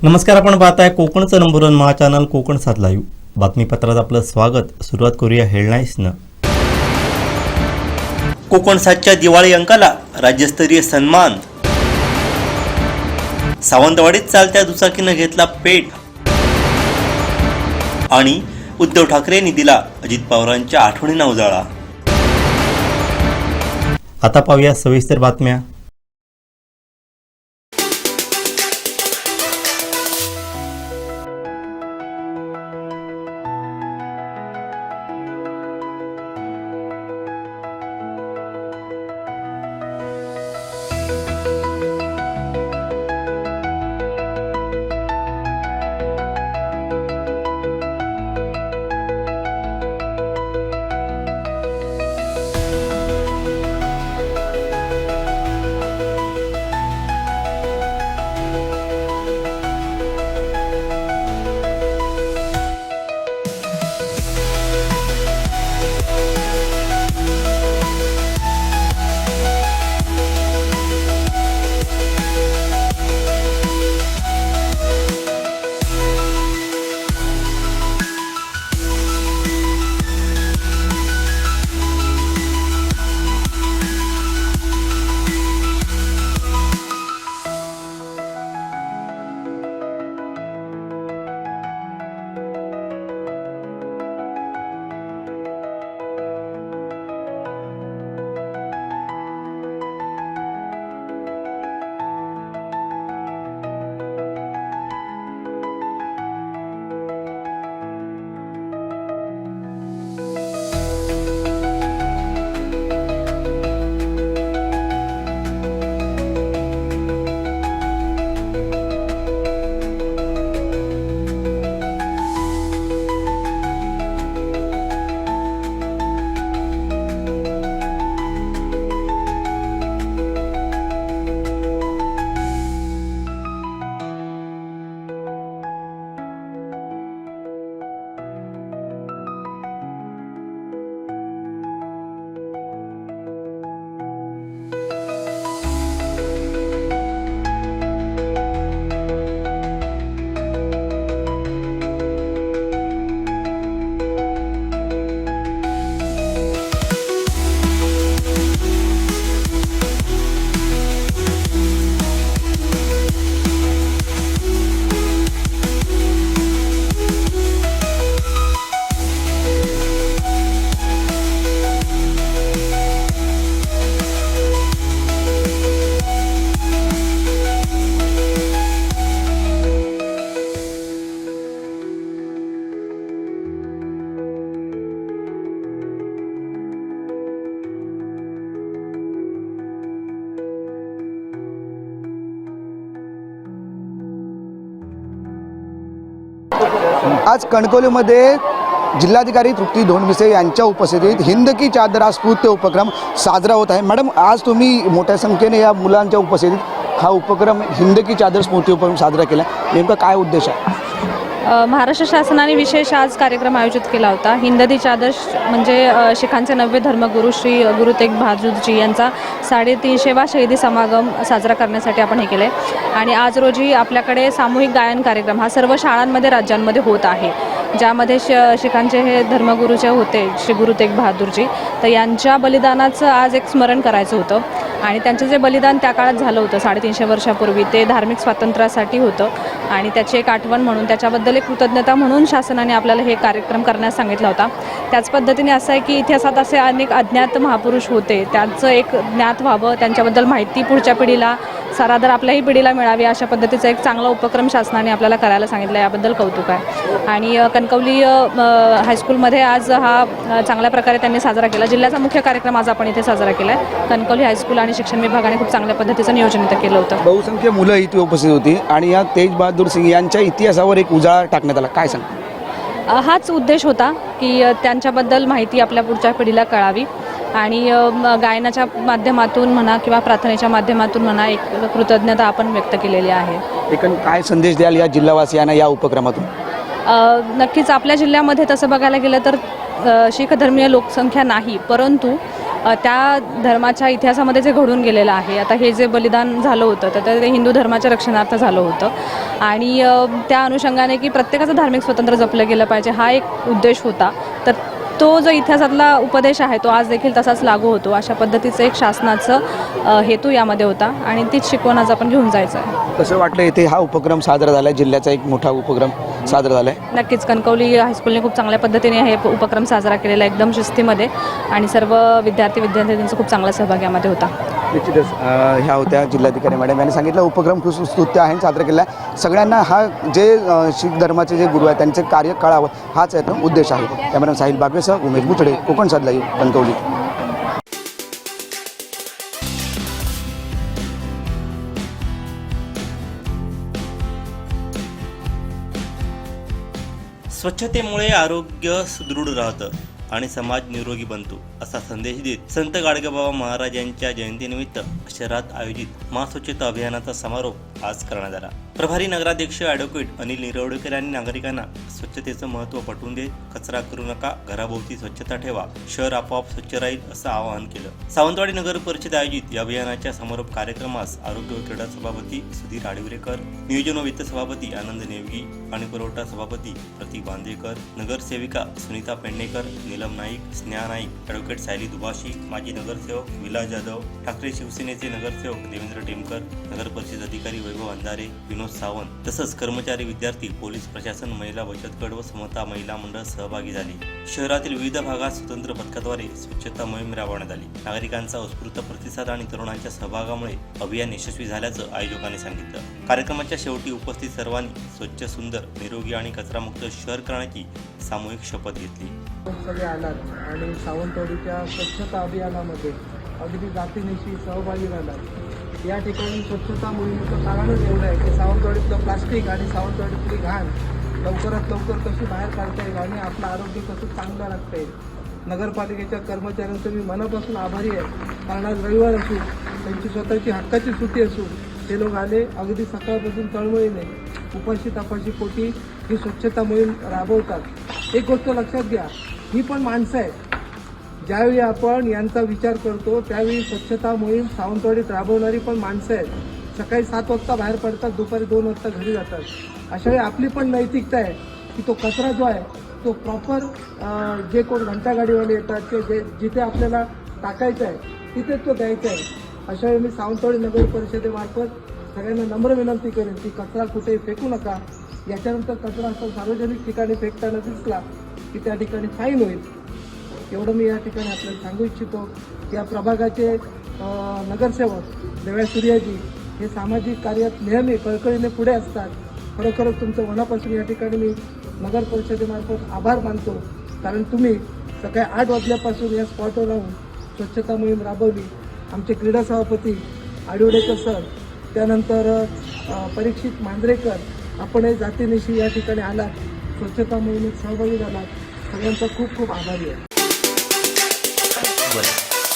नमस्कार, आपण पाहताय कोकणचं नंबर 1 महा चॅनल कोकण 7 लाईव्ह बातमीपत्रात आपलं स्वागत। सुरुवात करूया हेडलाईन्सनं। कोकण 7च्या दिवाळी अंकाला राज्यस्तरीय सन्मान। सावंतवाडीत चालत्या दुचाकीनं घेतला पेट आणि उद्धव ठाकरेंनी दिला अजित पवारांच्या आठवणींना उजाळा। आता पाहूया सविस्तर बातम्या। आज कणकवलीमध्ये जिल्हाधिकारी तृप्ती धोंडमिसे यांच्या उपस्थितीत हिंद की चादर हा स्फूर्त उपक्रम साजरा होत आहे। मॅडम, आज तुम्ही मोठ्या संख्येने या मुलांच्या उपस्थितीत हा उपक्रम हिंद की चादर स्फूर्ती उपक्रम साजरा केला, नेमका काय उद्देश आहे? महाराष्ट्र शासनाने विशेष आज कार्यक्रम आयोजित केला होता। हिंद की चादर म्हणजे शिखांचे 9वे धर्मगुरू श्री गुरु तेग बहादूरजी यांचा 350वा शहीदी समागम साजरा करण्यासाठी आपण हे केले आणि आज रोजी आपल्याकडे सामूहिक गायन कार्यक्रम हा सर्व शाळांमध्ये राज्यांमध्ये होत आहे, ज्यामध्ये शिखांचे हे धर्मगुरू जे होते श्री गुरु तेग बहादूरजी, तर यांच्या बलिदानाचं आज एक स्मरण करायचं होतं आणि त्यांचं जे बलिदान त्या काळात झालं होतं 350 वर्षापूर्वी, ते धार्मिक स्वातंत्र्यासाठी होतं आणि त्याची एक आठवण म्हणून, त्याच्याबद्दल एक कृतज्ञता म्हणून शासनाने आपल्याला हे कार्यक्रम करण्यास सांगितला होता। त्याच पद्धतीने असं आहे की इतिहासात असे अनेक अज्ञात महापुरुष होते, त्यांचं एक ज्ञात व्हावं, त्यांच्याबद्दल माहिती पुढच्या पिढीला, सरादर आपल्याही पिढीला मिळावी, अशा पद्धतीचा एक चांगला उपक्रम शासनाने आपल्याला करायला सांगितला, याबद्दल कौतुक आहे। आणि कणकवली हायस्कूलमध्ये आज हा चांगल्या प्रकारे त्यांनी साजरा केला। जिल्ह्याचा मुख्य कार्यक्रम आज आपण इथे साजरा केला आहे। कणकवली हायस्कूल आणि शिक्षण विभागाने खूप चांगल्या पद्धतीचं नियोजन इथं केलं होतं। बहुसंख्य मुलं इथे उपस्थित होती आणि या तेज बहादूर सिंग यांच्या इतिहासावर एक उजाळा टाकण्यात आला, काय सांग? हाच उद्देश होता की त्यांच्याबद्दल माहिती आपल्या पुढच्या पिढीला कळावी आणि गायनाच्या माध्यमातून म्हणा किंवा प्रार्थनेच्या माध्यमातून म्हणा एक कृतज्ञता आपण व्यक्त केलेली आहे। एकूण काय संदेश द्याल या जिल्हावासियांना या उपक्रमातून? नक्कीच आपल्या जिल्ह्यामध्ये तसं बघायला गेलं तर शीख धर्मीय लोकसंख्या नाही, परंतु त्या धर्माच्या इतिहासामध्ये जे घडून गेलेलं आहे, आता हे जे बलिदान झालं होतं तर ते हिंदू धर्माच्या रक्षणार्थ झालं होतं आणि त्या अनुषंगाने की प्रत्येकाचं धार्मिक स्वातंत्र्य जपलं गेलं पाहिजे हा एक उद्देश होता. तर तो जो इतिहासातला उपदेश आहे तो आज देखील तसाच लागू होतो. अशा पद्धतीचं एक शासनाचं हेतू यामध्ये होता आणि तीच शिकवण आज आपण घेऊन जायचं आहे. कसं वाटलं इथे हा उपक्रम साजरा झाला आहे, जिल्ह्याचा एक मोठा उपक्रम साजरा झाला आहे? नक्कीच कणकवली हायस्कूलने खूप चांगल्या पद्धतीने हे उपक्रम साजरा केलेला आहे, एकदम शिस्तीमध्ये, आणि सर्व विद्यार्थ्यांचा खूप चांगला सहभाग यामध्ये होता. निश्चितच ह्या होत्या जिल्हाधिकारी मॅडम यांनी सांगितलं उपक्रम खूप स्तुत्य आहे, साजरा केला आहे. सगळ्यांना हा जे शीख धर्माचे जे गुरु आहेत त्यांचे कार्य कळावं हाच याचा उद्देश आहे. कॅमेरा साहिल बाबेसह उमेश बुचडे, कोकण सात लाईव्ह, कणकवली. स्वच्छतेमुळे आरोग्य सुदृढ राहतं आणि समाज निरोगी बनतो असा संदेश देत संत गाडगेबाबा महाराज यांच्या जयंतीनिमित्त शहरात आयोजित महास्वच्छता अभियानाचा समारोप आज करण्यात आला. प्रभारी नगराध्यक्ष ॲडव्होकेट अनिल निरवडेकर यांनी नागरिकांना स्वच्छतेचं महत्त्व पटवून देत कचरा करू नका, घराभोवती स्वच्छता ठेवा, शहर आपोआप स्वच्छ राहील असं आवाहन केलं. सावंतवाडी नगर परिषद आयोजित या अभियानाच्या समारोप कार्यक्रमास आरोग्य व क्रीडा सभापती सुधीर आडिवरेकर, नियोजन व वित्त सभापती आनंद नेवगी, पाणी पुरवठा सभापती प्रतीक बांदेकर, नगरसेविका सुनीता पेडणेकर, नीलम नाईक, स्नेहा नाईक, ॲडव्होकेट सायली दुभाषी, माजी नगरसेवक विलास जाधव, ठाकरे शिवसेनेचे नगरसेवक देवेंद्र टेमकर, नगर परिषद अधिकारी वैभव अंधारे, विनोद सावंत तसंच कर्मचारी, विद्यार्थी, पोलीस प्रशासन, महिला बचत गट व समता महिला मंडळ सहभागी झाली. शहरातील विविध भागात स्वतंत्र पथकाद्वारे स्वच्छता मोहीम राबवण्यात आली. नागरिकांचा उत्स्फूर्त प्रतिसाद आणि तरुणांच्या सहभागामुळे अभियान यशस्वी झाल्याचं आयोजकांनी सांगितलं. कार्यक्रमाच्या शेवटी उपस्थित सर्वांनी स्वच्छ, सुंदर, निरोगी आणि कचरामुक्त शहर करण्याची सामूहिक शपथ घेतली. सगळे आलात आणि सावंतवाडीच्या स्वच्छता अभियानामध्ये अगदी जातीनिशी सहभागी झालात. या ठिकाणी स्वच्छता मोहिमेचं कारणच एवढं आहे की सावंतवाडीतलं प्लास्टिक आणि सावंतवाडीतली घाण लवकरात लवकर कशी बाहेर काढता येईल आणि आपलं आरोग्य कसं चांगलं राखता येईल. नगरपालिकेच्या कर्मचाऱ्यांचं मी मनापासून आभारी आहे, कारण आज रविवार असू, त्यांची स्वतःची हक्काची सुट्टी असू, ते लोक आले अगदी सकाळपासून तळमळीने उपाशी तापाशी पोटी ही स्वच्छता मोहीम राबवतात. एक गोष्ट लक्षात घ्या, ही पण माणसं आहेत. ज्यावेळी आपण यांचा विचार करतो त्यावेळी स्वच्छता मोहीम सावंतवाडीत राबवणारी पण माणसं आहेत. सकाळी 7 वाजता बाहेर पडतात, दुपारी 2 वाजता घरी जातात. अशावेळी आपली पण नैतिकता आहे की तो कचरा जो आहे तो प्रॉपर जे कोण घंटागाडीवाले येतात ते जिथे आपल्याला टाकायचं आहे तिथेच तो द्यायचा आहे. अशावेळी मी सावंतवाडी नगर परिषदेमार्फत सगळ्यांना नम्र विनंती करेन की कचरा कुठेही फेकू नका. याच्यानंतर कचरा असा सार्वजनिक ठिकाणी फेकताना दिसला की त्या ठिकाणी फाईन होईल. एवढं मी या ठिकाणी आपल्याला सांगू इच्छितो. या प्रभागाचे नगरसेवक देवळा सूर्याजी हे सामाजिक कार्यात नेहमी कळकळीने पुढे असतात. खरोखरच तुमचं मनापासून या ठिकाणी मी नगर परिषदेमार्फत आभार मानतो, कारण तुम्ही सकाळी 8 वाजल्यापासून या स्पॉटवर राहून स्वच्छता मोहीम राबवली. आमचे क्रीडा सभापती आडिवडेकर सर, त्यानंतर परीक्षित मांजरेकर, आपणही जातीनिशी या ठिकाणी आलात, स्वच्छता मोहिमेत सहभागी झालात. सगळ्यांचा खूप खूप आभारी आहे.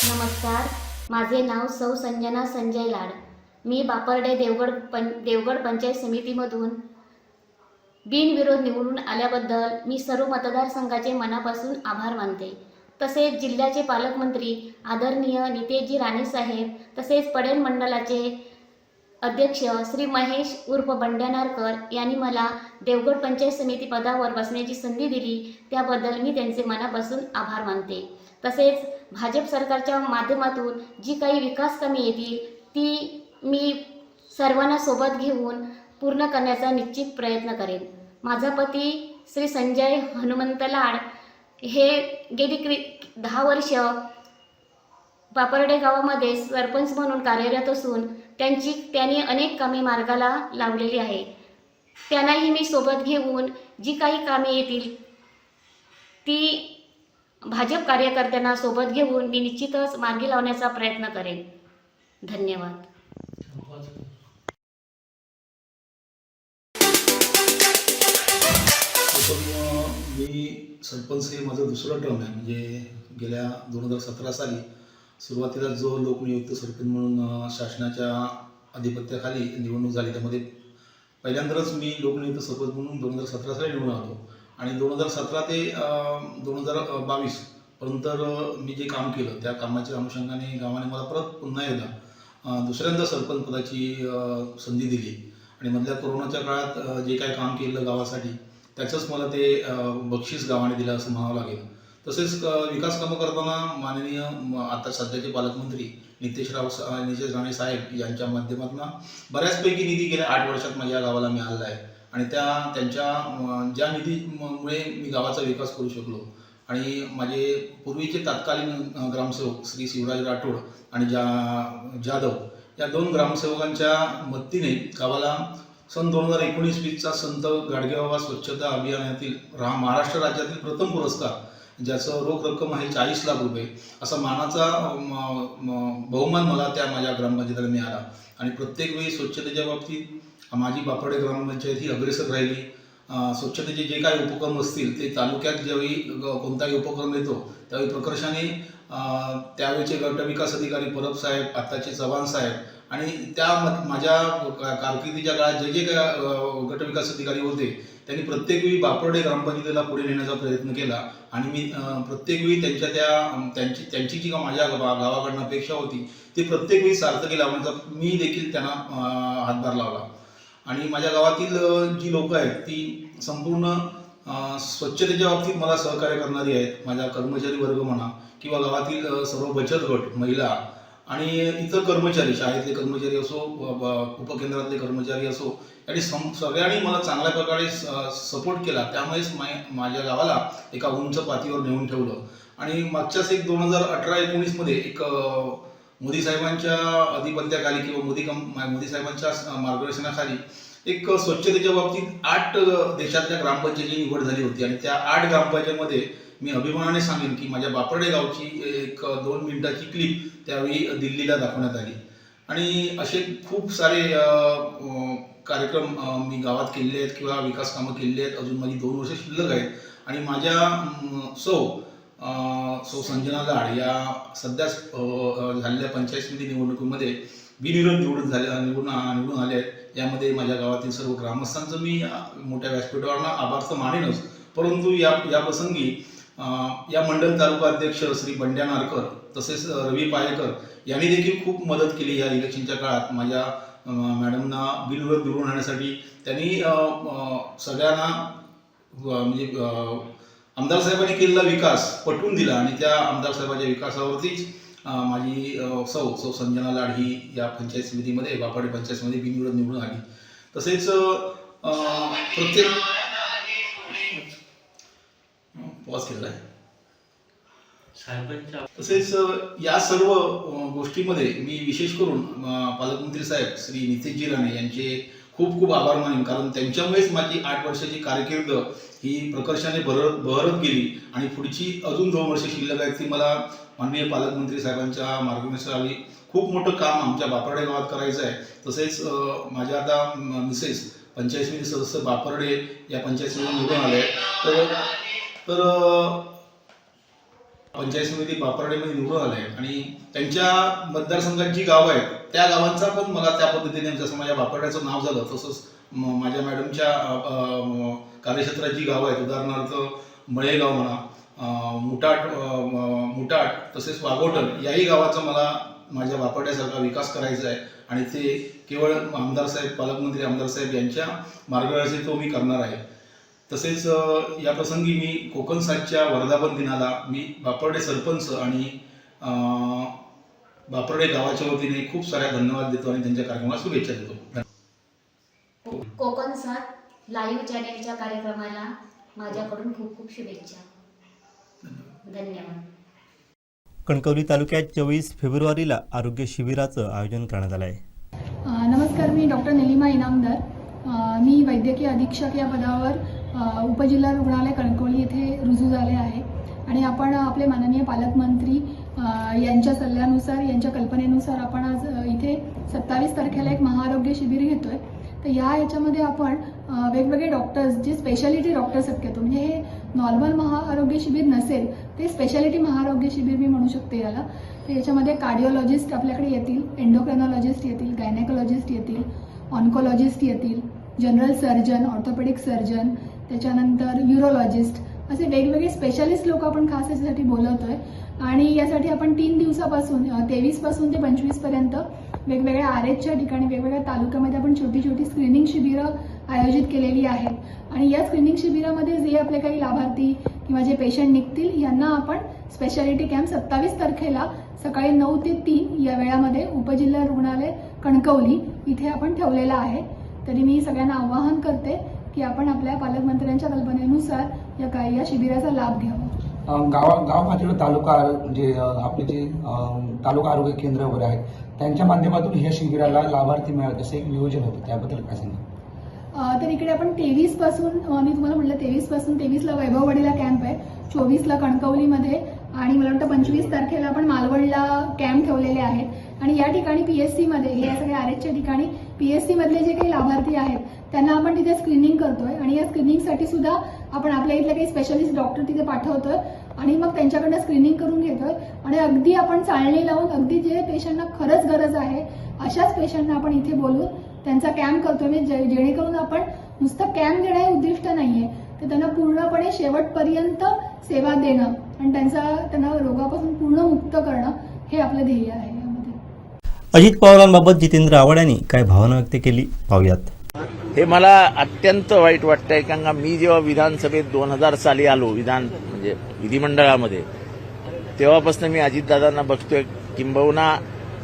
नमस्कार, माझे नाव सौ संजना संजय लाड. मी बापर्डे देवगड पंचायत समितीमधून बिनविरोध निवडून आल्याबद्दल मी सर्व मतदारसंघाचे मनापासून आभार मानते. तसेच जिल्ह्याचे पालकमंत्री आदरणीय नितेशजी राणेसाहेब, तसेच पडेल मंडळाचे अध्यक्ष श्री महेश उर्फ बंड्यानारकर यांनी मला देवगड पंचायत समिती पदावर बसण्याची संधी दिली, त्याबद्दल मी त्यांचे मनापासून आभार मानते. तसेच भाजप सरकारच्या माध्यमातून जी काही विकास कामे येतील ती मी सर्वांना सोबत घेऊन पूर्ण करण्याचा निश्चित प्रयत्न करेन. माझा पती श्री संजय हनुमंत लाड हे गेली 10 वर्ष पापर्डे गावामध्ये सरपंच म्हणून कार्यरत असून त्यांनी अनेक कामे मार्गाला लावलेली आहे. त्यांनाही मी सोबत घेऊन जी काही कामे येतील ती भाजप कार्यकर्त्यांना सोबत घेऊन मी निश्चितच मार्गी लावण्याचा प्रयत्न करेन. धन्यवाद. मी सरपंच हे माझं दुसरं टर्म आहे. म्हणजे गेल्या 2017 साली सुरुवातीला जो लोकनियुक्त सरपंच म्हणून शासनाच्या अधिपत्याखाली निवडणूक झाली, त्यामध्ये पहिल्यांदाच मी लोकनियुक्त सरपंच म्हणून 2017 साली निवडून आलो आणि 2017 ते 2022 परंतु मी जे काम केलं त्या कामाच्या अनुषंगाने गावाने मला परत पुन्हा एकदा दुसऱ्यांदा सरपंच पदाची संधी दिली आणि मधल्या कोरोनाच्या काळात जे काय काम केलं गावासाठी त्याचंच मला ते बक्षीस गावाने दिलं असं म्हणावं लागेल. तसेच विकास कामं करताना माननीय आता सध्याचे पालकमंत्री नितेश राणे साहेब यांच्या माध्यमातून बऱ्याचपैकी निधी गेल्या 8 वर्षात माझ्या गावाला मिळाला आहे आणि त्यांच्या ज्या निधीमुळे मी गावाचा विकास करू शकलो आणि माझे पूर्वीचे तत्कालीन ग्रामसेवक श्री शिवराज राठोड आणि जाधव या 2 ग्रामसेवकांच्या मदतीने गावाला सन 2019-20चा संत गाडगेबाबा स्वच्छता अभियानातील महाराष्ट्र राज्यातील प्रथम पुरस्कार ज्याचं रोख रक्कम आहे 40 लाख रुपये असा मानाचा बहुमान मला त्या माझ्या ग्रामपंचायतीला मिळाला आणि प्रत्येक वेळी स्वच्छतेच्या बाबतीत माझी बापरडे ग्रामपंचायत ही अग्रेसर राहिली. स्वच्छतेचे जे काही उपक्रम असतील ते तालुक्यात ज्यावेळी कोणताही उपक्रम येतो त्यावेळी प्रकर्षाने त्यावेळेचे गटविकास अधिकारी परब साहेब, आत्ताचे चव्हाण साहेब आणि माझ्या कारकिर्दीच्या काळात जे काही गटविकास अधिकारी होते त्यांनी प्रत्येक वेळी बापरडे ग्रामपंचायतीला पुढे नेण्याचा प्रयत्न केला आणि मी प्रत्येक वेळी त्यांची जी माझ्या गावाकडनं अपेक्षा होती ती प्रत्येक वेळी सार्थकी लावण्याचा मी देखील त्यांना हातभार लावला आणि माझ्या गावातील जी लोक आहेत ती संपूर्ण स्वच्छतेच्या बाबतीत मला सहकार्य करणारी आहेत. माझा कर्मचारी वर्ग म्हणा किंवा गावातील सर्व बचत गट, महिला आणि इतर कर्मचारी, शाळेतले कर्मचारी असो, उपकेंद्रातले कर्मचारी असो, यांनी सगळ्यांनी मला चांगल्या प्रकारे सपोर्ट केला. त्यामुळेच माझ्या गावाला एका उंच पातळीवर नेऊन ठेवलं आणि मागच्याच एक 2018-19 मध्ये एक मोदी साहेबांच्या अधिपत्याखाली किंवा मोदी साहेबांच्या मार्गदर्शनाखाली एक स्वच्छतेच्या बाबतीत 8 देशातल्या ग्रामपंचायतीची निवड झाली होती आणि त्या 8 ग्रामपंचायतीमध्ये मी अभिमानाने सांगेन की माझ्या बापरडे गावची एक 2 मिनिटाची क्लिप त्यावेळी दिल्लीला दाखवण्यात आली आणि असे खूप सारे कार्यक्रम मी गावात केलेले आहेत किंवा विकास कामं केलेली आहेत. अजून माझी 2 वर्ष शिल्लक आहेत आणि माझ्या सौ संजना लाड या सध्याच झालेल्या पंचायत समिती निवडणुकीमध्ये बिनविरोध निवडून आले आहेत. यामध्ये माझ्या गावातील सर्व ग्रामस्थांचं मी मोठ्या व्यासपीठावर आभार तर मानेनच, परंतु या प्रसंगी या मंडल तालुका अध्यक्ष श्री बंड्या नारकर तसेच रवी पायेकर यांनी देखील खूप मदत केली या इलेक्शनच्या काळात. माझ्या मॅडमना बिनविरोध निवडून आणण्यासाठी त्यांनी सगळ्यांना म्हणजे आमदार साहेबांनी केलेला विकास पटवून दिला आणि त्या आमदार साहेबांच्या विकासावरतीच माझी सौ संजना लाड ही या पंचायत समितीमध्ये बापरडे पंचायत समिती बिनविरोध निवडून आली. तसेच प्रत्येक पॉज केलेला आहे. तसेच या सर्व गोष्टीमध्ये मी विशेष करून पालकमंत्री साहेब श्री नितेशजी राणे यांचे खूप खूप आभार मानेन, कारण त्यांच्यामुळेच माझी 8 वर्षाची कारकीर्द ही प्रकर्षाने बहरत गेली आणि पुढची अजून 2 वर्ष शिल्लक आहेत ती मला माननीय पालकमंत्री साहेबांच्या मार्गदर्शनाखाली खूप मोठं काम आमच्या बापरडे गावात करायचं आहे. तसेच माझ्या आता मिसेस पंचायत समिती सदस्य बापरडे या पंचायत समिती निवडून आले तर पंचायत समिती बापरडेमध्ये निवडून आले आणि त्यांच्या मतदारसंघात जी गावं आहेत त्या गावांचा पण मला त्या पद्धतीने जसं माझ्या बापरड्याचं नाव झालं तसंच माझ्या मॅडमच्या कार्यक्षेत्रात जी गावं आहेत, उदाहरणार्थ मळेगाव म्हणा, मुटाट तसेच वाघोटण याही गावाचा मला माझ्या बापरड्यासारखा विकास करायचा आहे आणि ते केवळ आमदार साहेब, पालकमंत्री आमदार साहेब यांच्या मार्गदर्शनाने तो मी करणार आहे. तसेच या प्रसंगी मी कोकण साजच्या वर्धापन दिनाला मी बापरडे सरपंच आणि बापरडे गावाच्या वतीने खूप साऱ्या धन्यवाद देतो आणि त्यांच्या कार्यक्रमाला शुभेच्छा देतो. कोकण साथ लाईव्ह चॅनेलच्या कार्यक्रमाला माझ्याकडून खूप खूप शुभेच्छा. धन्यवाद. कणकवली तालुक्यात 24 फेब्रुवारीला आरोग्य शिबिराचं आयोजन करण्यात आलं आहे. नमस्कार, मी डॉक्टर निलिमा इनामदार. मी वैद्यकीय अधीक्षक या पदावर उपजिल्हा रुग्णालय कणकवली येथे रुजू झाले आहे आणि आपण आपले माननीय पालकमंत्री यांच्या सल्ल्यानुसार, यांच्या कल्पनेनुसार आपण आज इथे 27 तारखेला एक महाआरोग्य शिबिर घेतोय. तर याच्यामध्ये आपण वेगवेगळे डॉक्टर्स जे स्पेशालिटी डॉक्टर्स आहेत, म्हणजे हे नॉर्मल महाआरोग्य शिबिर नसेल ते स्पेशालिटी महाआरोग्य शिबिर मी म्हणू शकते याला. तर याच्यामध्ये कार्डिओलॉजिस्ट आपल्याकडे येतील, एंडोक्रायनॉलॉजिस्ट येतील, गायनेकोलॉजिस्ट येतील, ऑन्कोलॉजिस्ट येतील, जनरल सर्जन, ऑर्थोपेडिक सर्जन, त्याच्यानंतर युरोलॉजिस्ट असे वेगवेगळे स्पेशालिस्ट लोक आपण खास याच्यासाठी बोलवतोय आणि यासाठी आपण 3 दिवसापासून 23 पासून ते 25 पर्यंत वेगवेगळ्या आरएचच्या ठिकाणी वेगवेगळ्या तालुक्यामध्ये आपण छोटी छोटी स्क्रीनिंग शिबिरं आयोजित केलेली आहेत आणि या स्क्रीनिंग शिबिरामध्ये जे आपले काही लाभार्थी किंवा जे पेशंट निघतील यांना आपण स्पेशालिटी कॅम्प 27 तारखेला सकाळी 9 ते 3 या वेळामध्ये उपजिल्हा रुग्णालय कणकवली इथे आपण ठेवलेला आहे. तरी मी सगळ्यांना आवाहन करते की आपण आपल्या पालकमंत्र्यांच्या कल्पनेनुसार या शिबिराचा लाभ घ्यावा. गाव पातळीवर तालुका म्हणजे आपले जे तालुका आरोग्य केंद्र वगैरे आहेत त्यांच्या माध्यमातून ह्या शिबिराला लाभार्थी मिळाले असे एक नियोजन होतं, त्याबद्दल काय सांगा? तर इकडे आपण 23 पासून मी तुम्हाला म्हटलं 23 पासून 23ला वैभववाडीला कॅम्प आहे, 24ला कणकवलीमध्ये आणि मला वाटतं 25 तारखेला आपण मालवणला कॅम्प ठेवलेले आहेत आणि या ठिकाणी PSC मध्ये हे सगळे आरएचच्या ठिकाणी PSC मधले जे काही लाभार्थी आहेत त्यांना आपण तिथे स्क्रीनिंग करतोय आणि या स्क्रीनिंगसाठी सुद्धा आपण आपल्या इथले काही स्पेशालिस्ट डॉक्टर तिथे पाठवतोय आणि मग त्यांच्याकडनं स्क्रीनिंग करून घेतोय आणि अगदी आपण चाळणी लावून अगदी जे पेशंटना खरंच गरज आहे अशाच पेशंटना आपण इथे बोलून त्यांचा कॅम्प करतोय म्हणजे जेणेकरून आपण नुसतं कॅम्प देणं हे उद्दिष्ट नाहीये, तर त्यांना पूर्णपणे शेवटपर्यंत सेवा देणं आणि त्यांना रोगापासून पूर्ण मुक्त करणं हे आपलं ध्येय आहे. अजित पवारांबाबत जितेंद्र आव्हाड यांनी काय भावना व्यक्त केली पाहूयात. हे मला अत्यंत वाईट वाटतंय कारण का मी जेव्हा विधानसभेत 2000 साली आलो म्हणजे विधिमंडळामध्ये तेव्हापासून मी अजितदादांना बघतोय, किंबहुना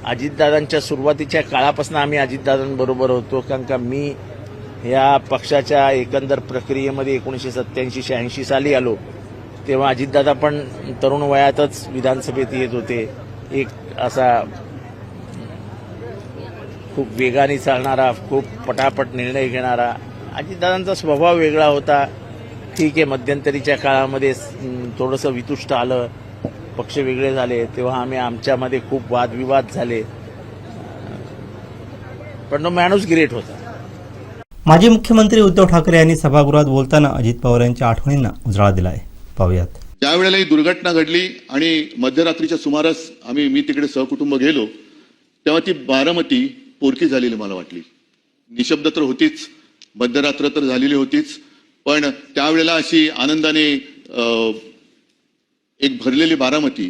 अजितदादांच्या सुरुवातीच्या काळापासून आम्ही अजितदादांबरोबर होतो कारण का मी या पक्षाच्या एकंदर प्रक्रियेमध्ये 1987-86 साली आलो तेव्हा अजितदादा पण तरुण वयातच विधानसभेत येत होते. एक असा खूप वेगाने चालणारा, खूप पटापट निर्णय घेणारा अजितदादांचा स्वभाव वेगळा होता. ठीक आहे, मध्यंतरीच्या काळामध्ये थोडंसं वितुष्ट आलं, पक्ष वेगळे झाले, तेव्हा आमच्यामध्ये खूप वादविवाद झाले, पण तो माणूस ग्रेट होता. माजी मुख्यमंत्री उद्धव ठाकरे यांनी सभागृहात बोलताना अजित पवार यांच्या आठवणींना उजाळा दिलाय. पाहूयात. ज्या वेळेला ही दुर्घटना घडली आणि मध्यरात्रीच्या सुमारास मी तिकडे सहकुटुंब गेलो तेव्हा ती बारामती पोरकी झालेली मला वाटली. निशब्द तर होतीच, मध्यरात्र तर झालेली होतीच, पण त्यावेळेला अशी आनंदाने एक भरलेली बारामती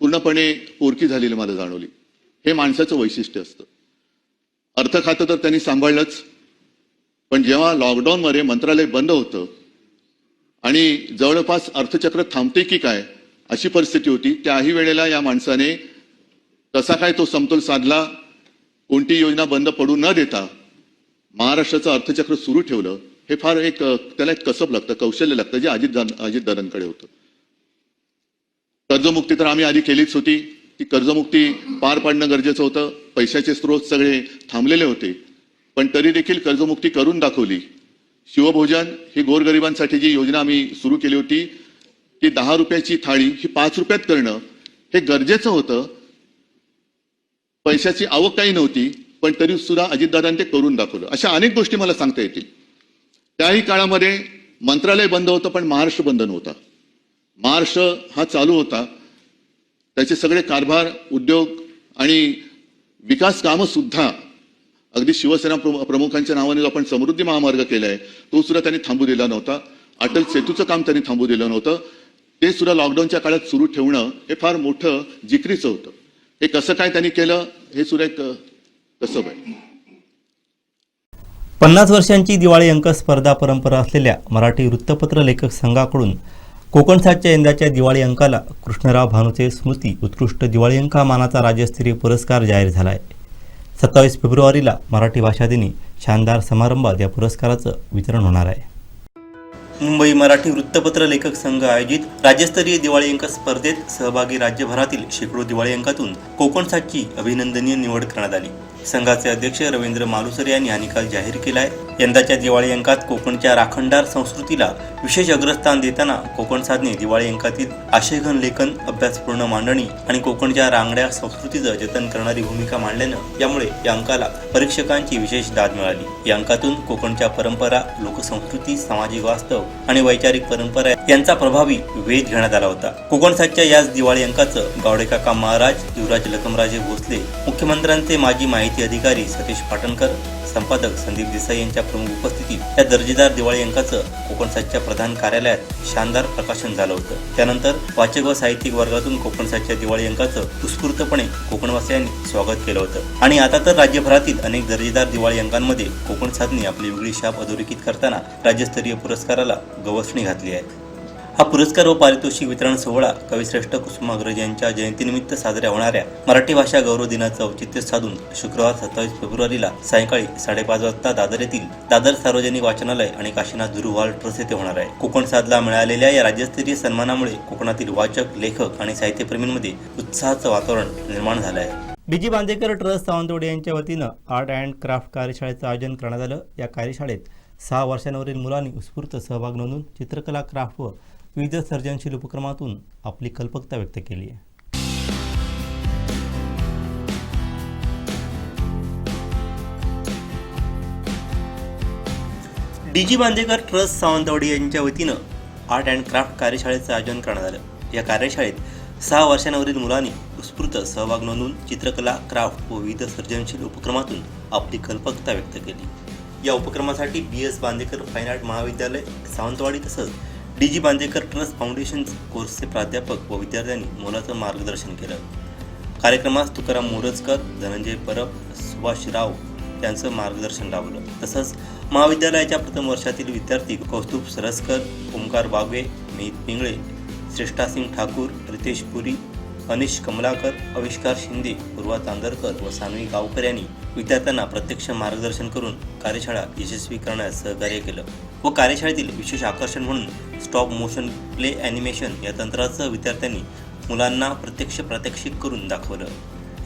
पूर्णपणे पोरकी झालेली मला जाणवली. हे माणसाचं वैशिष्ट्य असतं. अर्थ खातं तर त्यांनी सांभाळलंच, पण जेव्हा लॉकडाऊनमध्ये मंत्रालय बंद होतं आणि जवळपास अर्थचक्र थांबते की काय अशी परिस्थिती होती, त्याही वेळेला या माणसाने कसा काय तो समतोल साधला, कोणती योजना बंद पडू न देता महाराष्ट्राचं अर्थचक्र सुरू ठेवलं. हे फार त्याला एक कसब लागतं, कौशल्य लागतं, जे अजितदादांकडे होतं. कर्जमुक्ती तर आम्ही आधी केलीच होती. ती कर्जमुक्ती पार पाडणं गरजेचं होतं. पैशाचे स्रोत सगळे थांबलेले होते, पण तरी देखील कर्जमुक्ती करून दाखवली. शिवभोजन ही गोरगरिबांसाठी जी योजना आम्ही सुरू केली होती ती 10 रुपयाची थाळी ही 5 रुपयात करणं हे गरजेचं होतं. पैशाची आवक काही नव्हती, पण तरी सुद्धा अजितदादांनी ते करून दाखवलं. अशा अनेक गोष्टी मला सांगता येतील. त्याही काळामध्ये मंत्रालय बंद होतं, पण महाराष्ट्र बंद नव्हता. महाराष्ट्र हा चालू होता. त्याचे सगळे कारभार, उद्योग आणि विकास कामं सुद्धा अगदी शिवसेना प्रमुखांच्या नावाने जो आपण समृद्धी महामार्ग केलाय तो सुद्धा त्यांनी थांबू दिला नव्हता. अटल सेतूचं काम त्यांनी थांबू दिलं नव्हतं. ते सुद्धा लॉकडाऊनच्या काळात सुरू ठेवणं हे फार मोठं जिकरीचं होतं. हे कसं काय त्यांनी केलं हे सुद्धा एक कसब आहे. 50 वर्षांची दिवाळी अंक स्पर्धा परंपरा असलेल्या मराठी वृत्तपत्र लेखक संघाकडून कोकणसाठच्या यंदाच्या दिवाळी अंकाला कृष्णराव भानुचे स्मृती उत्कृष्ट दिवाळी अंक हा मानाचा राज्यस्तरीय पुरस्कार जाहीर झाला आहे. 27 फेब्रुवारीला मराठी भाषा दिनी शानदार समारंभात या पुरस्काराचं वितरण होणार आहे. मुंबई मराठी वृत्तपत्र लेखक संघ आयोजित राज्यस्तरीय दिवाळी अंक स्पर्धेत सहभागी राज्यभरातील शेकडो दिवाळी अंकातून कोकणसाठची अभिनंदनीय निवड करण्यात आली. संघाचे अध्यक्ष रवींद्र मालुसरे यांनी हा निकाल जाहीर केला आहे. यंदाच्या दिवाळी अंकात कोकणच्या राखणदार संस्कृतीला विशेष अग्रस्थान देताना कोकण साधने दिवाळी अंकातील आशयघन लेखन, अभ्यासपूर्ण मांडणी आणि कोकणच्या रांगड्या संस्कृतीचं जतन करणारी भूमिका मांडल्यानं यामुळे या अंकाला परीक्षकांची विशेष दाद मिळाली. या अंकातून कोकणच्या परंपरा, लोकसंस्कृती, सामाजिक वास्तव आणि वैचारिक परंपरा यांचा प्रभावी वेध घेण्यात आला होता. कोकणसाठच्या याच दिवाळी अंकाचं गावडेकाका महाराज, युवराज लखमराजे भोसले, मुख्यमंत्र्यांचे माजी माहिती अधिकारी सतीश पाटणकर, संपादक संदीप देसाई यांच्या प्रमुख उपस्थितीत या दर्जेदार दिवाळी अंकाचं कोकणसाजच्या प्रधान कार्यालयात शानदार प्रकाशन झालं होतं. त्यानंतर वाचक व साहित्यिक वर्गातून कोकणसाजच्या दिवाळी अंकाचं उत्स्फूर्तपणे कोकणवासियांनी स्वागत केलं होतं. आणि आता तर राज्यभरातील अनेक दर्जेदार दिवाळी अंकांमध्ये कोकणसाजने आपली वेगळी छाप अधोरेखित करताना राज्यस्तरीय पुरस्काराला गवसणी घातली आहे. हा पुरस्कार व पारितोषिक वितरण सोहळा कविश्रेष्ठ कुसुमाग्रज यांच्या जयंतीनिमित्त साजऱ्या होणाऱ्या मराठी भाषा गौरव दिनाचं औचित्य साधून शुक्रवार 27 फेब्रुवारीला सायंकाळी 5:30 वाजता दादर येथील दादर सार्वजनिक वाचनालय आणि काशीनाथ झुरू हॉल ट्रस्ट येथे होणार आहे. कोकणसाजला मिळालेल्या या राज्यस्तरीय सन्मानामुळे कोकणातील वाचक, लेखक आणि साहित्यप्रेमींमध्ये उत्साहाचं वातावरण निर्माण झालं आहे. डी.जी. बांदेकर ट्रस्ट सावंतवाडी यांच्या वतीनं आर्ट अँड क्राफ्ट कार्यशाळेचं आयोजन करण्यात आलं. या कार्यशाळेत 6 वर्षांवरील मुलांनी उत्स्फूर्त सहभाग नोंदवून चित्रकला, क्राफ्ट व विविध सर्जनशील उपक्रमातून आपली कल्पकता व्यक्त केली आहे. डी.जी. बांदेकर ट्रस्ट सावंतवाडी यांच्या वतीनं आर्ट अँड क्राफ्ट कार्यशाळेचं आयोजन करण्यात आलं. या कार्यशाळेत 6 वर्षांवरील मुलांनी उत्स्फूर्त सहभाग नोंदवून चित्रकला, क्राफ्ट व विविध सर्जनशील उपक्रमातून आपली कल्पकता व्यक्त केली. या उपक्रमासाठी B.S. बांदेकर फाईन आर्ट महाविद्यालय सावंतवाडी तसंच डी.जी. बांदेकर ट्रस्ट फाउंडेशन कोर्सचे प्राध्यापक व विद्यार्थ्यांनी मोलाचं मार्गदर्शन केलं. कार्यक्रमास तुकाराम मोरजकर, धनंजय परब, सुभाष राव यांचं मार्गदर्शन लाभलं. तसंच महाविद्यालयाच्या प्रथम वर्षातील विद्यार्थी कौस्तुभ सरस्कर, ओमकार बागवे, मिहित पिंगळे, श्रेष्ठासिंग ठाकूर, रितेश पुरी, अनिश कमलाकर, आविष्कार शिंदे, पूर्वा चांदरकर व सानवी गावकर यांनी विद्यार्थ्यांना प्रत्यक्ष मार्गदर्शन करून कार्यशाळा यशस्वी करण्यास सहकार्य केलं व कार्यशाळेतील विशेष आकर्षण म्हणून स्टॉप मोशन प्ले ॲनिमेशन या तंत्राचं विद्यार्थ्यांनी मुलांना प्रत्यक्ष प्रात्यक्षिक करून दाखवलं.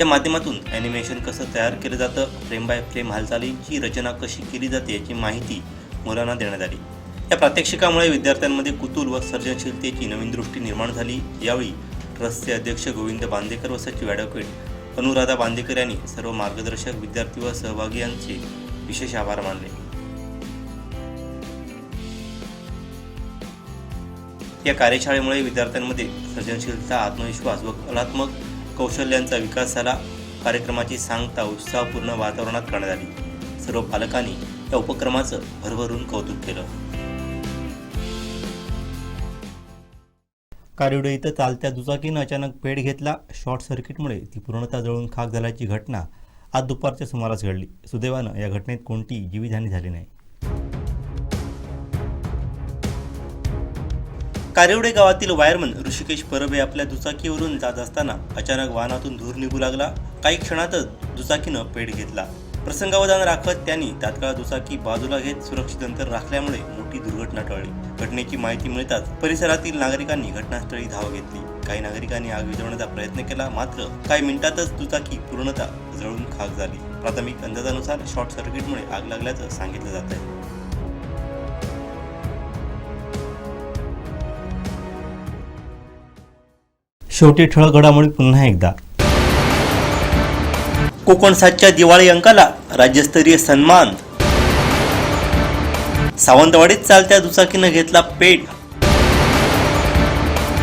या माध्यमातून ॲनिमेशन कसं तयार केलं जातं, फ्रेम बाय फ्रेम हालचालींची रचना कशी केली जाते याची माहिती मुलांना देण्यात आली. या प्रात्यक्षिकामुळे विद्यार्थ्यांमध्ये कुतूहल व सर्जनशीलतेची नवीन दृष्टी निर्माण झाली. यावेळी ट्रस्टचे अध्यक्ष गोविंद बांदेकर व सचिव ॲडव्होकेट अनुराधा बांदेकर यांनी सर्व मार्गदर्शक, विद्यार्थी व सहभागी यांचे विशेष आभार मानले. या कार्यशाळेमुळे विद्यार्थ्यांमध्ये सर्जनशीलता, आत्मविश्वास व कलात्मक कौशल्यांचा विकास झाला. कार्यक्रमाची सांगता उत्साहपूर्ण वातावरणात करण्यात आली. सर्व पालकांनी या उपक्रमाचं भरभरून कौतुक केलं. कारिवडे इथं चालत्या दुचाकीनं अचानक पेट घेतला. शॉर्ट सर्किटमुळे ती पूर्णतः जळून खाक झाल्याची घटना आज दुपारच्या सुमारास घडली. सुदैवानं या घटनेत कोणतीही जीवितहानी झाली नाही. कारिवडे गावातील वायरमन ऋषिकेश परब आपल्या दुचाकीवरून जात असताना अचानक वाहनातून धूर निघू लागला. काही क्षणातच दुचाकीनं पेट घेतला. प्रसंगावधान राखत त्यांनी तात्काळ दुचाकी बाजूला घेत सुरक्षित अंतर राखल्यामुळे मोठी दुर्घटना टळली. घटनेची माहिती मिळताच परिसरातील नागरिकांनी घटनास्थळी धाव घेतली. काही नागरिकांनी आग विझवण्याचा प्रयत्न केला, मात्र काही मिनिटातच दुचाकी पूर्णतः जळून खाक झाली. प्राथमिक अंदाजानुसार शॉर्ट सर्किटमुळे आग लागल्याचं सांगितलं जात आहे. शेवटी ठळक घडामोडी पुन्हा एकदा. कोकणसाजच्या दिवाळी अंकाला राज्यस्तरीय सन्मान. सावंतवाडीत चालत्या दुचाकीनं घेतला पेट.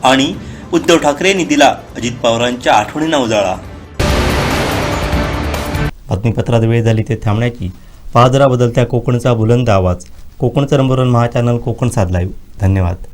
आणि उद्धव ठाकरेंनी दिला अजित पवारांच्या आठवणींना उजाळा. बातमीपत्रात वेळ झाली ते थांबण्याची. पाहत राहा बदलत्या कोकणचा बुलंद आवाज. कोकणचं नंबर 1 महा चॅनल कोकणसाज लाईव्ह. धन्यवाद.